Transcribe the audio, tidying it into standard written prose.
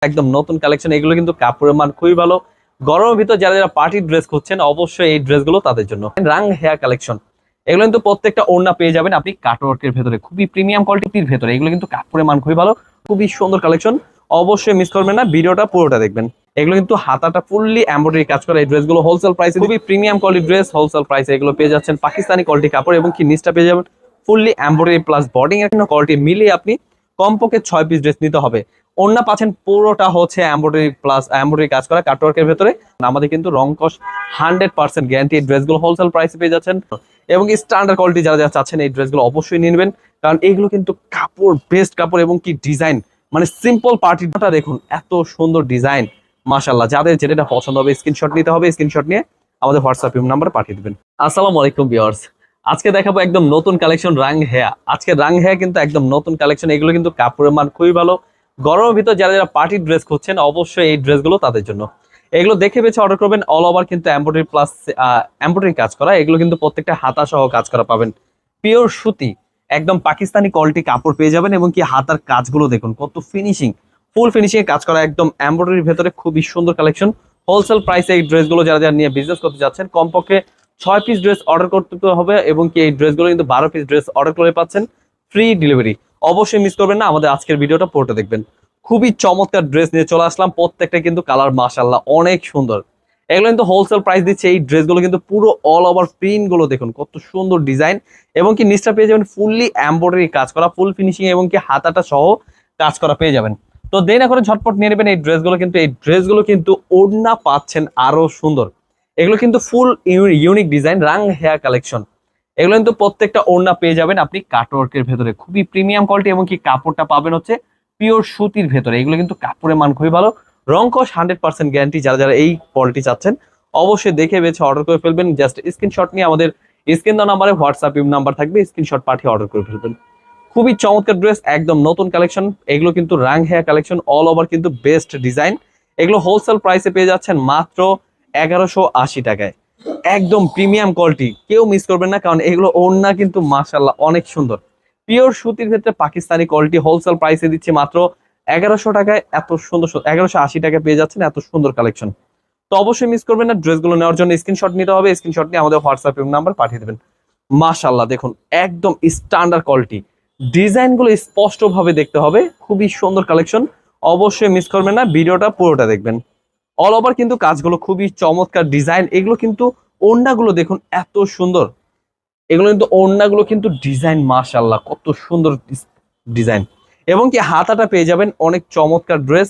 একদম নতুন কালেকশন। এগুলো কিন্তু কাপড়ের মান খুবই ভালো। গরমের ভিতর যারা যারা পার্টি ড্রেস খুঁজছেন অবশ্যই এই ড্রেসগুলো তাদের জন্য। রাং হেয়ার কালেকশন, এগুলো কিন্তু প্রত্যেকটা ওড়না পেয়ে যাবেন আপনি কাটওয়ার্কের ভেতরে, খুবই প্রিমিয়াম কোয়ালিটির ভেতরে। এগুলো কিন্তু কাপড়ের মান খুবই ভালো, খুবই সুন্দর কালেকশন। অবশ্যই মিস করবেন না, ভিডিওটা পুরোটা দেখবেন। এগুলো কিন্তু হাতাটা ফুললি এমব্রয়ডারি কাজ করা। এই ড্রেসগুলো হোলসেল প্রাইসে, খুবই প্রিমিয়াম কোয়ালিটির ড্রেস, হোলসেল প্রাইসে এগুলো পেয়ে যাচ্ছেন। পাকিস্তানি কোয়ালিটি কাপড় এবং কি নিচটা পেয়ে যাবেন ফুললি এমব্রয়ডারি প্লাস বডিং এর কোয়ালিটি মিলিয়ে আপনি কমপক্ষে 6 পিস ড্রেস নিতে হবে। ওড়না পাচ্ছেন পুরোটা হচ্ছে এমব্রয়ডারি প্লাস এমব্রয়ডারি কাজ করা কাটওয়ার্কের ভেতরে। আমাদের কিন্তু রং কস 100% গ্যারান্টি। এই ড্রেসগুলো হোলসেল প্রাইসে পেয়ে যাচ্ছেন এবং স্ট্যান্ডার্ড কোয়ালিটি যারা যারা চাচ্ছেন এই ড্রেসগুলো অবশ্যই নিয়ে নেবেন, কারণ এইগুলো কিন্তু কাপড় বেস্ট কাপড় এবং কি ডিজাইন, মানে সিম্পল পার্টিটা দেখুন এত সুন্দর ডিজাইন। মাশাআল্লাহ, যাদের যেটা পছন্দ হবে স্ক্রিনশট নিতে হবে, স্ক্রিনশট নিয়ে আমাদের হোয়াটসঅ্যাপ নাম্বারে পাঠিয়ে দিবেন। আসসালামু আলাইকুম ভিউয়ার্স, আজকে দেখাবো একদম নতুন কালেকশন রাং হেয়া। আজকে রাং হেয়া কিন্তু একদম নতুন কালেকশন। এগুলো কিন্তু কাপড়ের মান খুবই ভালো। গরমের ভিতর যারা যারা পার্টি ড্রেস খুঁজছেন অবশ্যই এই ড্রেসগুলো তাদের জন্য। এগুলো দেখে বেছে অর্ডার করবেন। অল ওভার কিন্তু এমব্রয়ডারি প্লাস এমব্রয়ডারি কাজ করা। এগুলো কিন্তু প্রত্যেকটা হাতা সহ কাজ করা পাবেন। পিওর সুতি, একদম পাকিস্তানি কোয়ালিটি কাপড় পেয়ে যাবেন এবং কি হাতার কাজগুলো দেখুন কত ফিনিশিং, ফুল ফিনিশিং এ কাজ করা, একদম এমব্রয়ডারির ভেতরে খুবই সুন্দর কালেকশন। হোলসেল প্রাইসে এই ড্রেসগুলো যারা যারা নিয়ে বিজনেস করতে যাচ্ছেন কমপক্ষে 6 পিস ড্রেস অর্ডার করতে হবে এবং কি এই ড্রেসগুলো কিন্তু 12 পিস ড্রেস অর্ডার করে পাচ্ছেন ফ্রি ডেলিভারি। অবশ্যই মিস করবেন না, আমাদের আজকের ভিডিওটা পুরোটা দেখবেন। খুবই চমৎকার ড্রেস নিয়ে চলে আসলাম, প্রত্যেকটা কিন্তু কালার মাশাআল্লাহ অনেক সুন্দর। এগুলো কিন্তু হোলসেল প্রাইস দিচ্ছে। এই ড্রেসগুলো কিন্তু পুরো অল ওভার প্রিন্ট গুলো দেখুন কত সুন্দর ডিজাইন এবং কি নিচটা পেয়ে যাবেন ফুললি এমব্রয়ডারি কাজ করা, ফুল ফিনিশিং এবং কি হাতাটা সহ কাজ করা পেয়ে যাবেন। তো দেরি না করে ঝটপট নিয়ে নেবেন এই ড্রেসগুলো। কিন্তু এই ড্রেসগুলো কিন্তু ওড়না পাচ্ছেন আরো সুন্দর। এগুলো কিন্তু ফুল ইউনিক ডিজাইন, রাং হেয়ার কালেকশন। এগুলো কিন্তু প্রত্যেকটা ওড়না পেয়ে যাবেন আপনি কাটওয়ার্কের ভেতরে, খুবই প্রিমিয়াম কোয়ালিটি এবং কি কাপড়টা পাবেন হচ্ছে পিওর সুতির ভেতরে। এগুলো কিন্তু কাপড়ের মান খুবই ভালো, রং কস 100% গ্যারান্টি। যারা যারা এই কোয়ালিটি চাচ্ছেন অবশ্যই দেখে বেছে অর্ডার করে ফেলবেন। জাস্ট স্ক্রিনশট নিয়ে আমাদের স্ক্রিন দেওয়া নাম্বারে হোয়াটসঅ্যাপ নাম্বার থাকবে, স্ক্রিনশট পাঠিয়ে অর্ডার করে ফেলবেন। খুবই চমৎকার ড্রেস, একদম নতুন কালেকশন। এগুলো কিন্তু রাং হেয়ার কালেকশন, অল ওভার কিন্তু বেস্ট ডিজাইন। এগুলো হোলসেল প্রাইসে পেয়ে যাচ্ছেন মাত্র 1180 টাকায়। একদম প্রিমিয়াম কোয়ালিটি, কেউ মিস করবেন না, কারণ এগুলো ওড়না কিন্তু মাশাআল্লাহ অনেক সুন্দর। পিওর সুতির ক্ষেত্রে পাকিস্তানি কোয়ালিটি হোলসেল প্রাইসে দিচ্ছি মাত্র 1100 টাকায়। এত সুন্দর 1180 টাকায় পেয়ে যাচ্ছেন এত সুন্দর কালেকশন। তো অবশ্যই মিস করবেন না, ড্রেসগুলো নেওয়ার জন্য স্ক্রিনশট নিতে হবে, স্ক্রিনশট নিয়ে আমাদের হোয়াটসঅ্যাপ নাম্বার পাঠিয়ে দেবেন। মাশাআল্লাহ দেখুন একদম স্ট্যান্ডার্ড কোয়ালিটি, ডিজাইনগুলো স্পষ্ট ভাবে দেখতে হবে, খুবই সুন্দর কালেকশন। অবশ্যই মিস করবেন না, ভিডিওটা পুরোটা দেখবেন। অল ওভার কিন্তু কাজগুলো খুবই চমৎকার ডিজাইন। এগুলো কিন্তু ওড়নাগুলো দেখুন এত সুন্দর। এগুলো কিন্তু ওড়নাগুলো কিন্তু ডিজাইন মাশাআল্লাহ কত সুন্দর ডিজাইন এবং কি হাতাটা পেয়ে যাবেন অনেক চমৎকার ড্রেস।